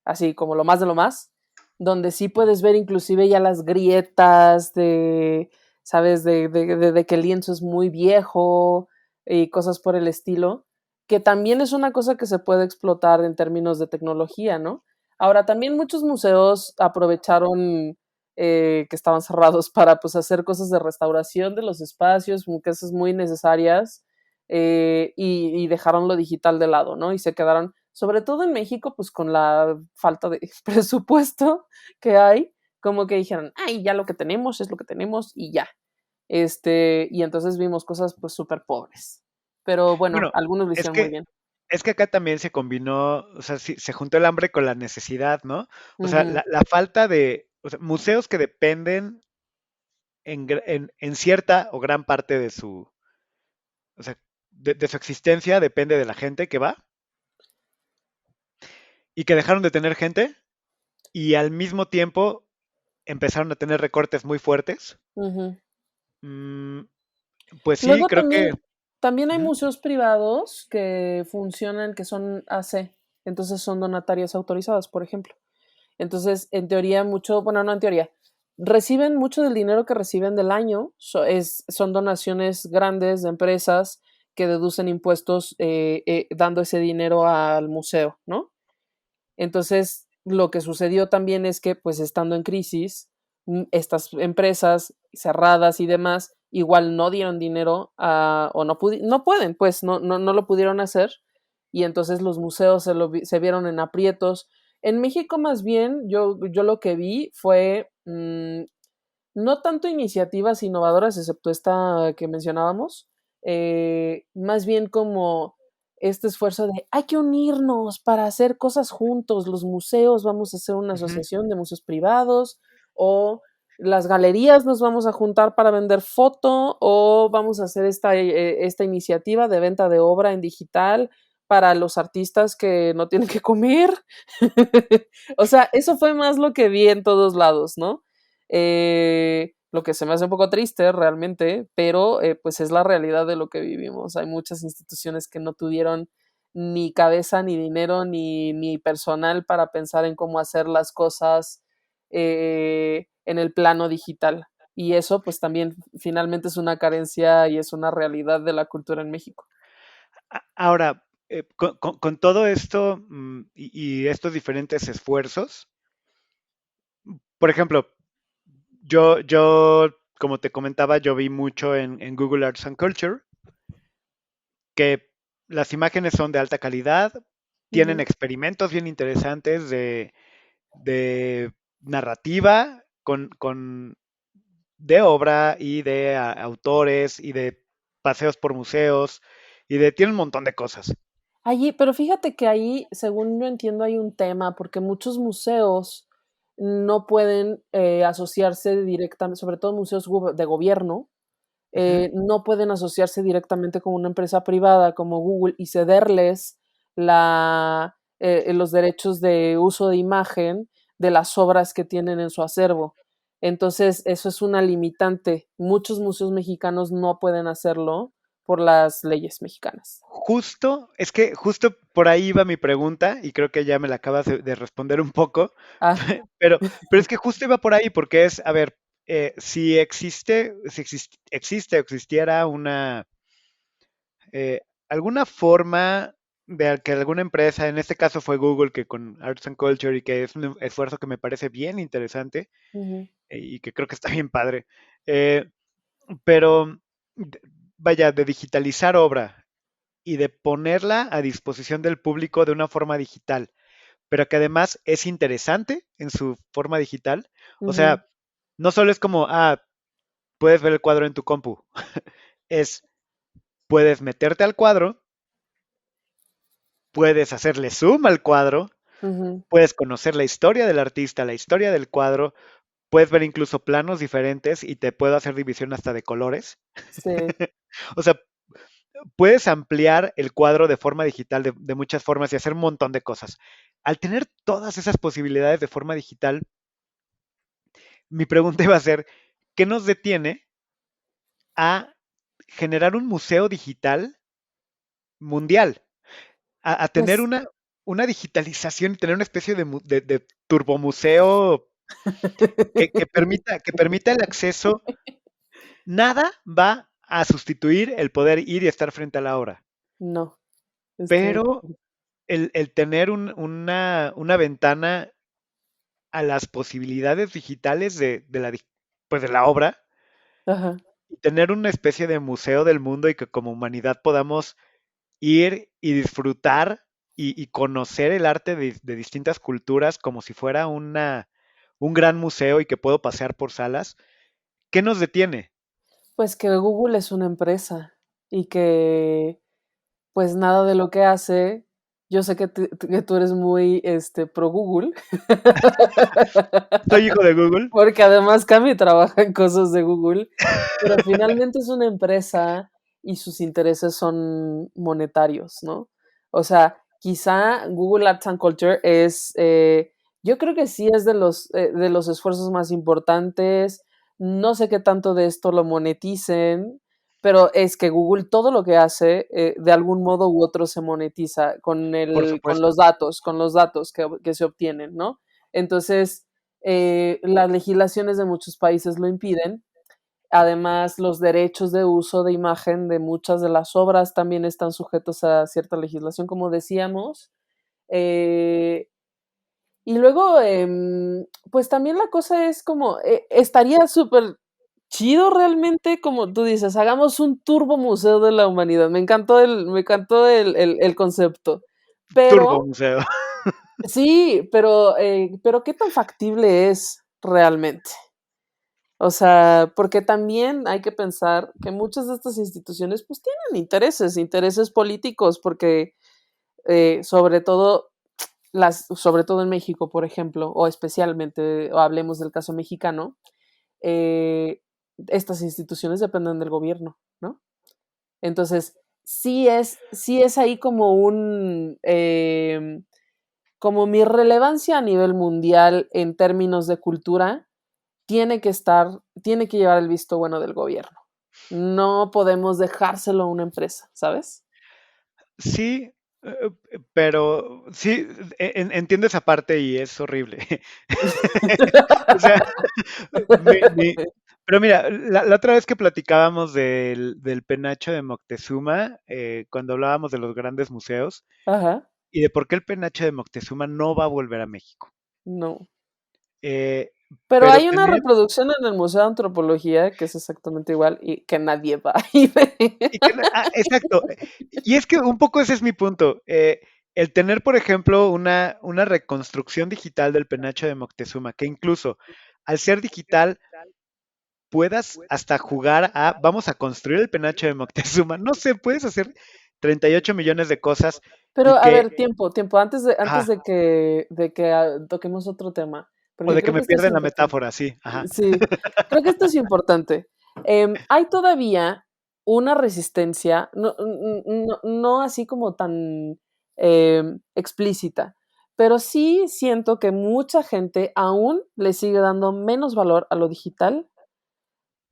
así como lo más de lo más, donde sí puedes ver inclusive ya las grietas de, ¿sabes? De que el lienzo es muy viejo y cosas por el estilo, que también es una cosa que se puede explotar en términos de tecnología, ¿no? Ahora, también muchos museos aprovecharon que estaban cerrados para pues hacer cosas de restauración de los espacios, cosas muy necesarias y dejaron lo digital de lado, ¿no? Y se quedaron, sobre todo en México, pues con la falta de presupuesto que hay, como que dijeron, ay, ya lo que tenemos es lo que tenemos y ya. Y entonces vimos cosas pues súper pobres. Pero bueno, bueno, algunos lo es hicieron muy que, bien. es que acá también se combinó, o sea, sí, se juntó el hambre con la necesidad, ¿no? O sea, Ujú, la falta de, o sea, museos que dependen en cierta o gran parte de o sea, de su existencia depende de la gente que va y que dejaron de tener gente y al mismo tiempo empezaron a tener recortes muy fuertes. ujú. Mm, pues sí, Luego creo que... también hay Ujú, museos privados que funcionan, que son AC, entonces son donatarias autorizadas, por ejemplo. Entonces, en teoría, mucho, bueno, no en teoría, reciben mucho del dinero que reciben del año, son donaciones grandes de empresas que deducen impuestos dando ese dinero al museo, ¿no? Entonces, lo que sucedió también es que, pues estando en crisis, estas empresas cerradas y demás, igual no dieron dinero o no pueden, pues no lo pudieron hacer y entonces los museos se vieron en aprietos. En México más bien, yo lo que vi fue no tanto iniciativas innovadoras, excepto esta que mencionábamos, más bien como este esfuerzo de hay que unirnos para hacer cosas juntos, los museos, vamos a hacer una ujú, asociación de museos privados, o las galerías nos vamos a juntar para vender foto, o vamos a hacer esta iniciativa de venta de obra en digital para los artistas que no tienen que comer. O sea, eso fue más lo que vi en todos lados, ¿no? Lo que se me hace un poco triste realmente, pero pues es la realidad de lo que vivimos. Hay muchas instituciones que no tuvieron ni cabeza, ni dinero, ni personal para pensar en cómo hacer las cosas en el plano digital. Y eso pues también finalmente es una carencia y es una realidad de la cultura en México. Ahora, con todo esto y estos diferentes esfuerzos, por ejemplo, como te comentaba, yo vi mucho en Google Arts and Culture que las imágenes son de alta calidad, tienen Ujú, experimentos bien interesantes de narrativa de obra y de autores y de paseos por museos tiene un montón de cosas. Allí, pero fíjate que ahí, según yo entiendo, hay un tema, porque muchos museos no pueden asociarse directamente, sobre todo museos de gobierno, Ujú. no pueden asociarse directamente con una empresa privada como Google y cederles los derechos de uso de imagen de las obras que tienen en su acervo. Entonces, eso es una limitante. Muchos museos mexicanos no pueden hacerlo por las leyes mexicanas. Es que justo por ahí iba mi pregunta y creo que ya me la acabas de responder un poco, Ah, pero, pero es que justo iba por ahí porque es, a ver, si existe o existiera eh, alguna forma de que alguna empresa, en este caso fue Google, que con Arts and Culture y que es un esfuerzo que me parece bien interesante ujú, y que creo que está bien padre, eh, pero d- vaya, de digitalizar obra y de ponerla a disposición del público de una forma digital, pero que además es interesante en su forma digital. O ujú, sea, no solo es como, puedes ver el cuadro en tu compu, es, puedes meterte al cuadro, puedes hacerle zoom al cuadro, ujú. puedes conocer la historia del artista, la historia del cuadro, puedes ver incluso planos diferentes y te puedo hacer división hasta de colores. Sí, O sea, puedes ampliar el cuadro de forma digital de muchas formas y hacer un montón de cosas. Al tener todas esas posibilidades de forma digital, mi pregunta iba a ser, ¿qué nos detiene a generar un museo digital mundial? A tener pues una digitalización y tener una especie de turbomuseo que permita el acceso. Nada va a sustituir el poder ir y estar frente a la obra, no, estoy. pero el tener una ventana a las posibilidades digitales pues de la obra Ajá. y tener una especie de museo del mundo y que como humanidad podamos ir y disfrutar y conocer el arte de distintas culturas como si fuera un gran museo y que puedo pasear por salas. ¿Qué nos detiene? Pues que Google es una empresa y que pues nada de lo que hace, yo sé que tú eres muy pro Google, Soy hijo de Google. porque además Cami trabaja en cosas de Google, pero finalmente es una empresa y sus intereses son monetarios, ¿no? O sea, quizá Google Arts and Culture yo creo que sí es de los esfuerzos más importantes. No sé qué tanto de esto lo moneticen, pero es que Google todo lo que hace, de algún modo u otro se monetiza Por supuesto. con los datos que se obtienen, ¿no? Entonces, las legislaciones de muchos países lo impiden. Además, los derechos de uso de imagen de muchas de las obras también están sujetos a cierta legislación, como decíamos. Eh, y luego, pues también la cosa es como, estaría súper chido realmente, como tú dices, hagamos un turbo museo de la humanidad. Me encantó el concepto. Turbo Pero, museo. sí, pero ¿qué tan factible es realmente? O sea, porque también hay que pensar que muchas de estas instituciones pues tienen intereses políticos, porque sobre todo sobre todo en México, por ejemplo, o especialmente, o hablemos del caso mexicano, eh, estas instituciones dependen del gobierno, ¿no? Entonces, sí es ahí como como mi relevancia a nivel mundial en términos de cultura tiene que llevar el visto bueno del gobierno. No podemos dejárselo a una empresa, ¿sabes? Sí, pero sí, entiendo esa parte y es horrible. O sea, pero mira, la otra vez que platicábamos del penacho de Moctezuma, cuando hablábamos de los grandes museos Ajá, y de por qué el penacho de Moctezuma no va a volver a México. no. Eh, Pero pero hay una tener, reproducción en el Museo de Antropología que es exactamente igual y que nadie va a ir. exacto. Y es que un poco ese es mi punto. El tener, por ejemplo, una reconstrucción digital del penacho de Moctezuma, que incluso al ser digital puedas hasta jugar a, vamos a construir el penacho de Moctezuma. No sé, puedes hacer 38 millones de cosas Pero y a que, ver, tiempo, antes ajá, de que toquemos otro tema, o porque de que creo que me esto es pierden la importante. metáfora, sí, ajá. Sí, creo que esto es importante. Hay todavía una resistencia, no así como tan explícita, pero sí siento que mucha gente aún le sigue dando menos valor a lo digital,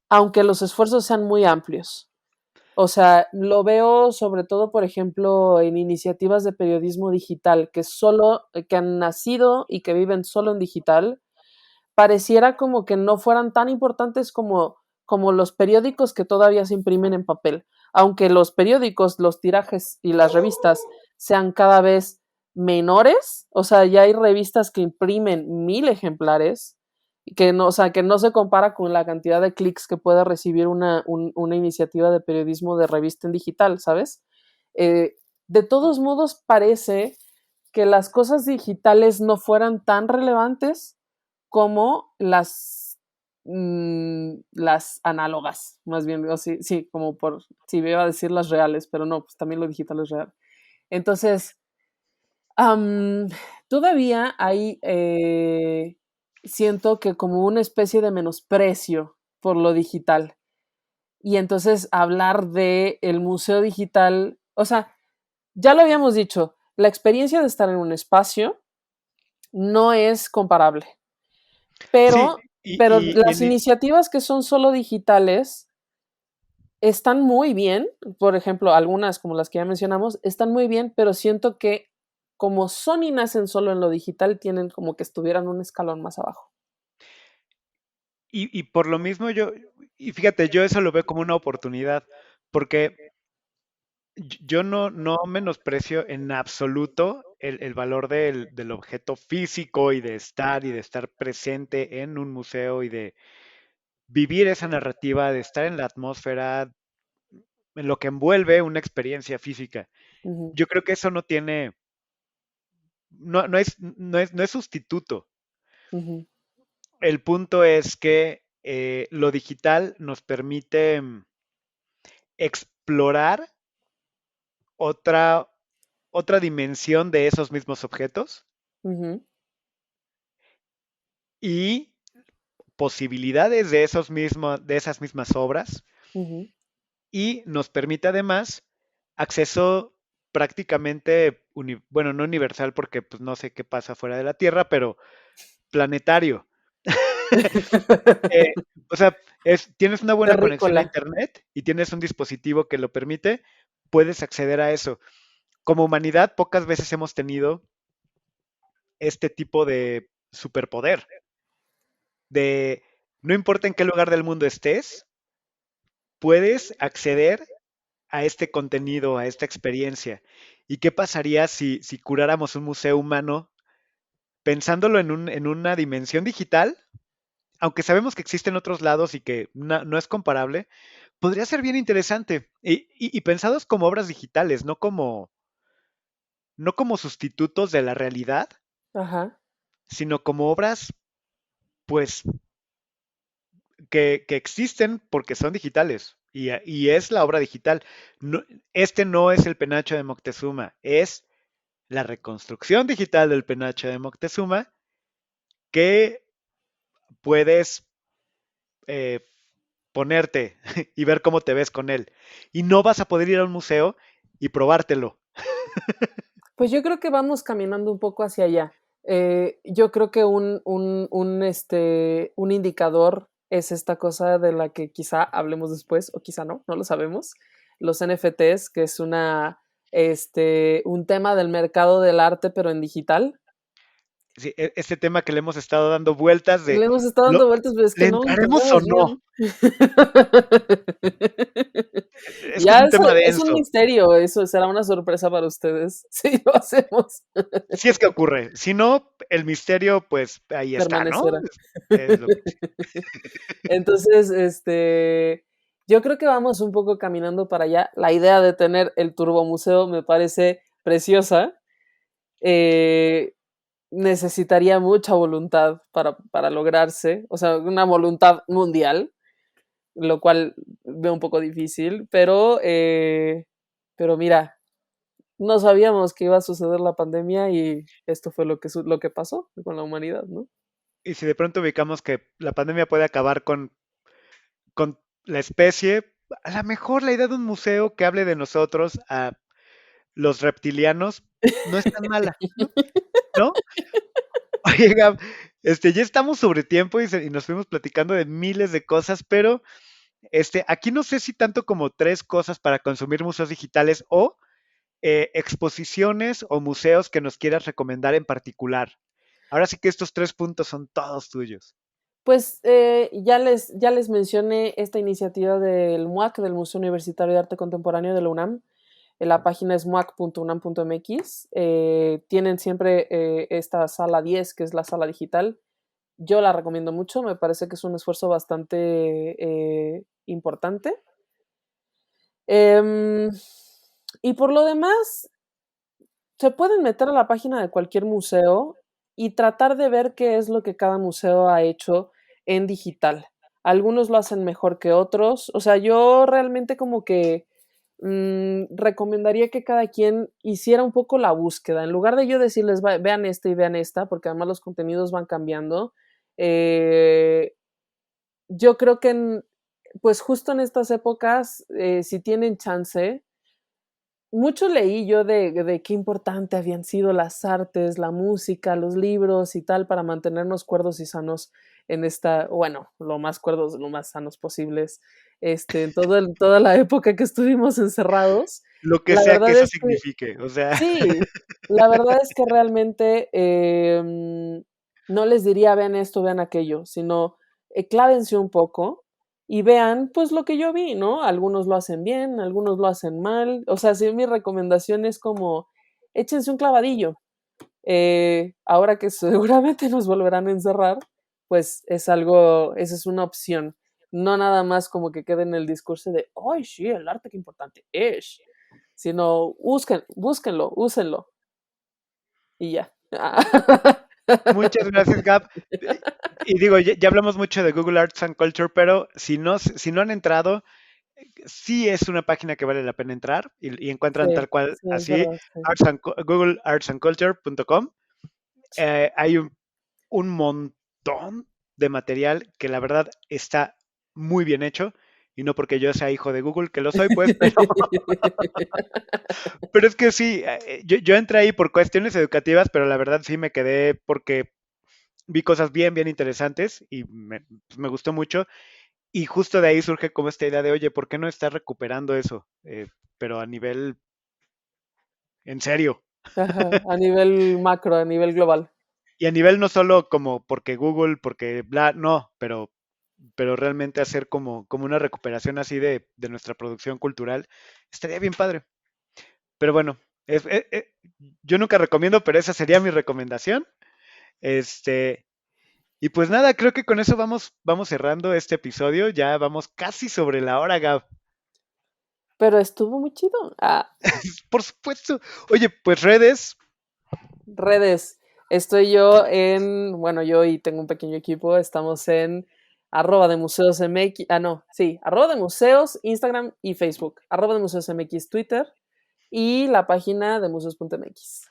aunque los esfuerzos sean muy amplios. O sea, lo veo sobre todo, por ejemplo, en iniciativas de periodismo digital que han nacido y que viven solo en digital, pareciera como que no fueran tan importantes como los periódicos que todavía se imprimen en papel. Aunque los periódicos, los tirajes y las revistas sean cada vez menores, o sea, ya hay revistas que imprimen 1000 ejemplares, que no, o sea, que no se compara con la cantidad de clics que puede recibir una iniciativa de periodismo de revista en digital, ¿sabes? De todos modos, parece que las cosas digitales no fueran tan relevantes como las análogas, más bien, o sí, sí, como por, sí, iba a decir las reales, pero no, pues también lo digital es real. Entonces, am, todavía hay, siento que como una especie de menosprecio por lo digital. Y entonces hablar de el museo digital, o sea, ya lo habíamos dicho, la experiencia de estar en un espacio no es comparable. Sí, Pero, pero y las iniciativas que son solo digitales están muy bien, por ejemplo, algunas como las que ya mencionamos, están muy bien, pero siento que como son y nacen solo en lo digital, tienen como que estuvieran un escalón más abajo. y por lo mismo y fíjate, yo eso lo veo como una oportunidad, porque yo no menosprecio en absoluto el valor del objeto físico y de estar presente en un museo y de vivir esa narrativa, de estar en la atmósfera, en lo que envuelve una experiencia física. Ujú, Yo creo que eso no tiene, no es sustituto. ujú, El punto es que lo digital nos permite explorar otra, otra dimensión de esos mismos objetos ujú, y posibilidades de de esas mismas obras ujú. y nos permite además acceso prácticamente, bueno, no universal porque pues no sé qué pasa fuera de la Tierra, pero planetario. Eh, o sea, tienes una buena conexión a Terrícola. Internet y tienes un dispositivo que lo permite, puedes acceder a eso. Como humanidad, pocas veces hemos tenido este tipo de superpoder, de no importa en qué lugar del mundo estés, puedes acceder a este contenido, a esta experiencia. ¿Y qué pasaría si curáramos un museo humano pensándolo en una dimensión digital? Aunque sabemos que existen otros lados y que no es comparable, podría ser bien interesante. Y pensados como obras digitales, no como sustitutos de la realidad, Ajá. sino como obras, pues, que existen porque son digitales. Y es la obra digital. Este no es el penacho de Moctezuma, es la reconstrucción digital del penacho de Moctezuma que puedes eh, ponerte y ver cómo te ves con él. Y no vas a poder ir a un museo y probártelo. Pues yo creo que vamos caminando un poco hacia allá. Yo creo que un indicador es esta cosa de la que quizá hablemos después, o quizá no, no lo sabemos. Los NFTs, que es un tema del mercado del arte, pero en digital. Sí, este tema que le hemos estado dando vueltas de, Le hemos estado ¿lo, dando vueltas, pero es que ¿le no lo entraremos o entendemos no? bien. Es que es Ya un tema es un denso. misterio, eso será una sorpresa para ustedes si lo hacemos. Si es que ocurre. Si no, el misterio, pues ahí está, ¿no? Permanecerá. Es lo que... Entonces, yo creo que vamos un poco caminando para allá. La idea de tener el turbomuseo me parece preciosa. Eh, necesitaría mucha voluntad para lograrse, o sea, una voluntad mundial. lo cual veo un poco difícil, pero mira, no sabíamos que iba a suceder la pandemia y esto fue lo que pasó con la humanidad, ¿no? Y si de pronto ubicamos que la pandemia puede acabar con la especie, a lo mejor la idea de un museo que hable de nosotros a los reptilianos no es tan mala, ¿no? Oye, Gab, ya estamos sobre tiempo y nos fuimos platicando de miles de cosas, pero aquí no sé si tanto como 3 cosas para consumir museos digitales o exposiciones o museos que nos quieras recomendar en particular. Ahora sí que estos 3 puntos son todos tuyos. Pues ya les mencioné esta iniciativa del MUAC, del Museo Universitario de Arte Contemporáneo de la UNAM. La página es muac.unam.mx. Tienen siempre esta sala 10, que es la sala digital. Yo la recomiendo mucho, me parece que es un esfuerzo bastante importante. Y por lo demás, se pueden meter a la página de cualquier museo y tratar de ver qué es lo que cada museo ha hecho en digital. Algunos lo hacen mejor que otros. O sea, yo realmente como que recomendaría que cada quien hiciera un poco la búsqueda. En lugar de yo decirles, vean esta y vean esta, porque además los contenidos van cambiando, yo creo que pues justo en estas épocas, si tienen chance, mucho leí yo de qué importante habían sido las artes, la música, los libros y tal para mantenernos cuerdos y sanos en lo más cuerdos, lo más sanos posibles, en toda la época que estuvimos encerrados. Lo que La sea que verdad eso es que signifique, o sea. sí, la verdad es que realmente no les diría vean esto, vean aquello, sino clávense un poco y vean pues lo que yo vi, ¿no? Algunos lo hacen bien, algunos lo hacen mal. O sea, sí, mi recomendación es como échense un clavadillo. Ahora que seguramente nos volverán a encerrar, pues esa es una opción. No nada más como que quede en el discurso de, ¡ay, sí, el arte qué importante es! Sino búsquenlo, úsenlo. Y ya. Muchas gracias, Gab. Y digo, ya hablamos mucho de Google Arts and Culture, pero si no han entrado, sí es una página que vale la pena entrar y encuentran tal cual Sí, es así, verdad, sí. googleartsandculture.com. Hay un montón de material que la verdad está muy bien hecho. Y no porque yo sea hijo de Google, que lo soy, pues, pero es que sí, yo entré ahí por cuestiones educativas, pero la verdad sí me quedé porque vi cosas bien interesantes y pues, me gustó mucho. Y justo de ahí surge como esta idea de, oye, ¿por qué no estar recuperando eso? Pero a nivel, en serio. Ajá, a nivel macro, a nivel global. Y a nivel no solo como porque Google, porque bla, no, pero realmente hacer como una recuperación así de nuestra producción cultural, estaría bien padre. Pero bueno, yo nunca recomiendo, pero esa sería mi recomendación. Y pues nada, creo que con eso vamos cerrando este episodio. Ya vamos casi sobre la hora, Gab. Pero estuvo muy chido. Por supuesto. Oye, pues redes. Redes. Estoy yo yo y tengo un pequeño equipo, estamos en @demuseosmx, @demuseos, Instagram y Facebook, @demuseosmx, Twitter y la página de museos.mx.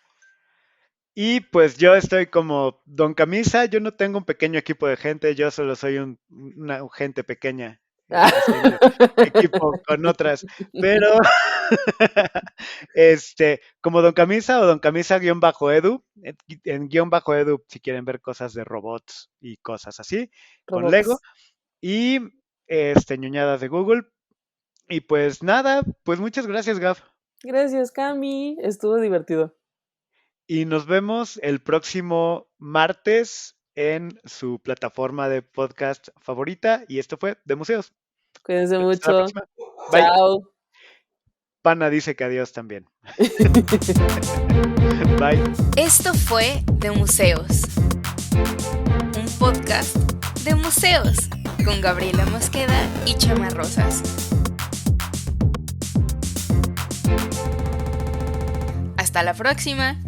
Y pues yo estoy como Don Camisa. Yo no tengo un pequeño equipo de gente, yo solo soy una gente pequeña haciendo equipo con otras. Pero como Don Camisa o Don Camisa-edu, en _edu si quieren ver cosas de robots y cosas así, con Lego. Robots. Y ñoñadas de Google. Y pues nada, pues muchas gracias, Gaf. Gracias, Cami. Estuvo divertido. Y nos vemos el próximo martes en su plataforma de podcast favorita. Y esto fue De Museos. Cuídense Hasta la mucho. próxima. Bye. Chao. Pana dice que adiós también. Bye. Esto fue De Museos, un podcast de museos con Gabriela Mosqueda y Chama Rosas. Hasta la próxima.